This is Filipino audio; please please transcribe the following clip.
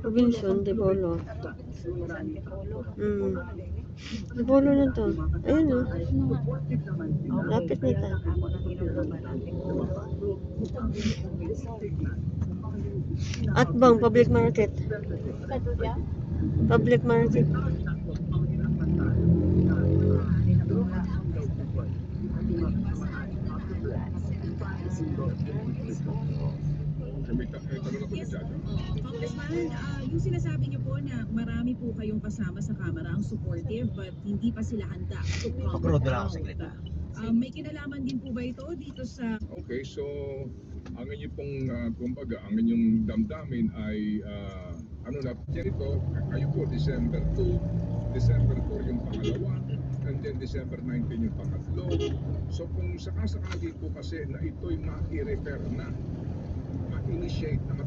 Robinson de Polo. De Polo na to. Ayun o. Lapit na tayo. At bang public market. Public market. Yes, Congressman, yung sinasabi niyo po na marami po kayong kasama sa Kamara ang supportive but hindi pa sila handa to come out. May kinalaman din po ba ito dito sa... Okay, so ang inyong pong, kumbaga, ang inyong damdamin ay, ano na, ito, kayo po, December 2, December 4 yung pangalawa, and then December 19 yung pangatlo. So kung sakasakali po kasi na ito'y ma-refer na, ma-initiate na